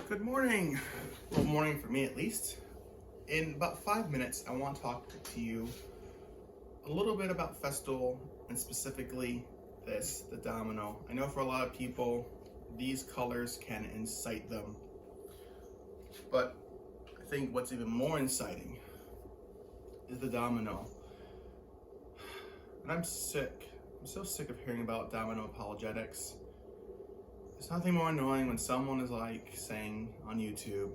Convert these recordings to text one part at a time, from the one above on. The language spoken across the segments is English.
Good morning. Well, morning for me at least. In about 5 minutes, I want to talk to you a little bit about Festool and specifically the Domino. I know for a lot of people, these colors can incite them. But I think what's even more inciting is the Domino. And I'm sick. I'm so sick of hearing about Domino Apologetics. There's nothing more annoying when someone is like saying on YouTube,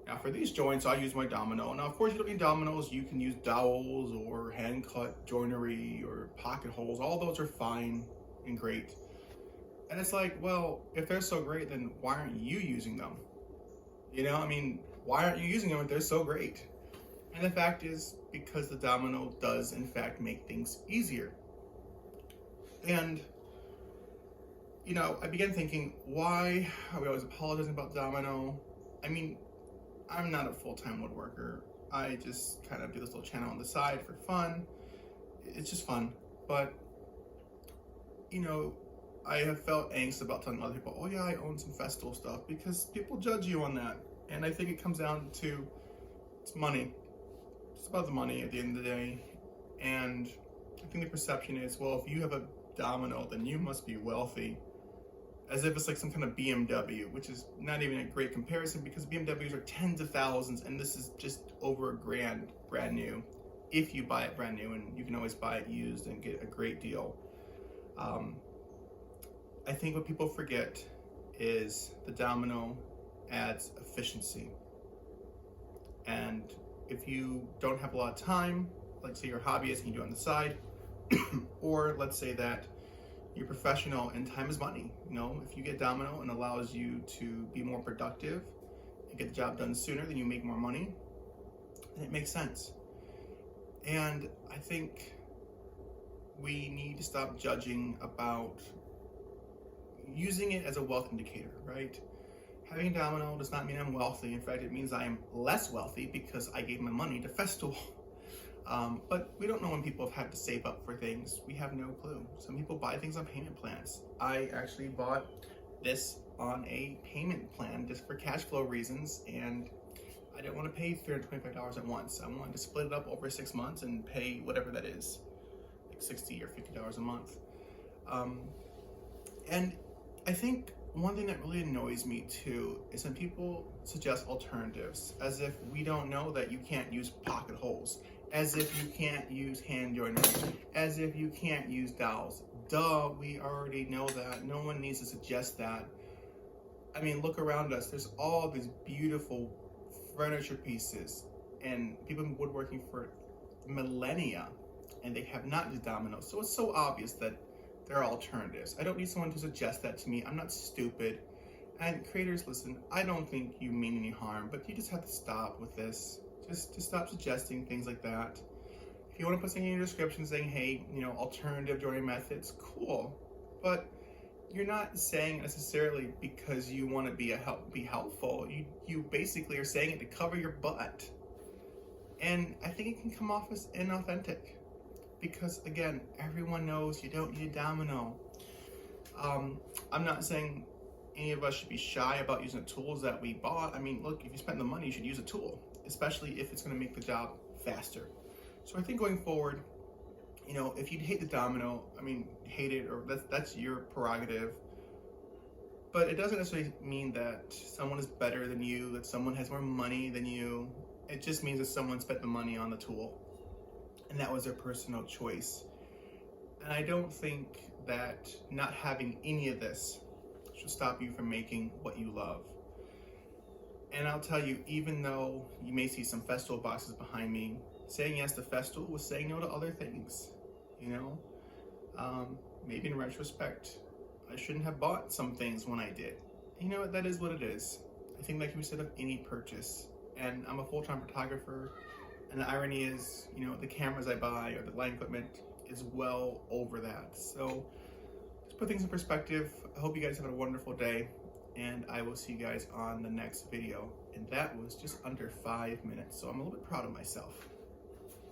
now for these joints, I use my Domino. Now, of course, you don't need dominoes. You can use dowels or hand-cut joinery or pocket holes. All those are fine and great. And it's like, well, if they're so great, then why aren't you using them? You know, I mean, why aren't you using them if they're so great? And the fact is, because the Domino does, in fact, make things easier. And you know, I began thinking, why are we always apologizing about Domino? I mean, I'm not a full-time woodworker. I just kind of do this little channel on the side for fun. It's just fun. But, you know, I have felt angst about telling other people, oh yeah, I own some Festool stuff, because people judge you on that. And I think it comes down to, it's money. It's about the money at the end of the day. And I think the perception is, well, if you have a Domino, then you must be wealthy. As if it's like some kind of BMW, which is not even a great comparison because BMWs are tens of thousands and this is just over $1,000 brand new, if you buy it brand new, and you can always buy it used and get a great deal. I think what people forget is the Domino adds efficiency. And if you don't have a lot of time, like say you're a hobbyist and you do it on the side, or let's say that you're professional and time is money. You know, if you get Domino and allows you to be more productive and get the job done sooner, then you make more money, and it makes sense. And I think we need to stop judging about using it as a wealth indicator, right? Having a Domino does not mean I'm wealthy. In fact, it means I am less wealthy because I gave my money to Festool. But we don't know when people have had to save up for things. We have no clue. Some people buy things on payment plans. I actually bought this on a payment plan just for cash flow reasons, and I didn't want to pay $325 at once. I wanted to split it up over 6 months and pay whatever that is, like $60 or $50 a month. And I think one thing that really annoys me too is when people suggest alternatives, as if we don't know that you can't use pocket holes, as if you can't use hand joinery, as if you can't use dowels. Duh, we already know that. No one needs to suggest that. I mean, look around us. There's all these beautiful furniture pieces, and people have been woodworking for millennia, and they have not used dominoes. So it's so obvious that there are alternatives. I don't need someone to suggest that to me. I'm not stupid. And creators, listen, I don't think you mean any harm, but you just have to stop with this. Just stop suggesting things like that. If you want to put something in your description saying, hey, you know, alternative joinery methods, cool. But you're not saying necessarily because you want to be helpful. You basically are saying it to cover your butt. And I think it can come off as inauthentic. Because again, everyone knows you don't need a Domino. I'm not saying any of us should be shy about using the tools that we bought. I mean, look, if you spend the money, you should use a tool, especially if it's going to make the job faster. So I think going forward, you know, if you hate the Domino, I mean, hate it, or that's your prerogative. But it doesn't necessarily mean that someone is better than you, that someone has more money than you. It just means that someone spent the money on the tool, and that was their personal choice. And I don't think that not having any of this should stop you from making what you love. And I'll tell you, even though you may see some Festool boxes behind me, saying yes to Festool was saying no to other things, you know? Maybe in retrospect, I shouldn't have bought some things when I did. You know what, that is what it is. I think that can be said of any purchase. And I'm a full-time photographer, and the irony is, you know, the cameras I buy or the lighting equipment is well over that. So just put things in perspective. I hope you guys have a wonderful day, and I will see you guys on the next video. And that was just under 5 minutes, so I'm a little bit proud of myself.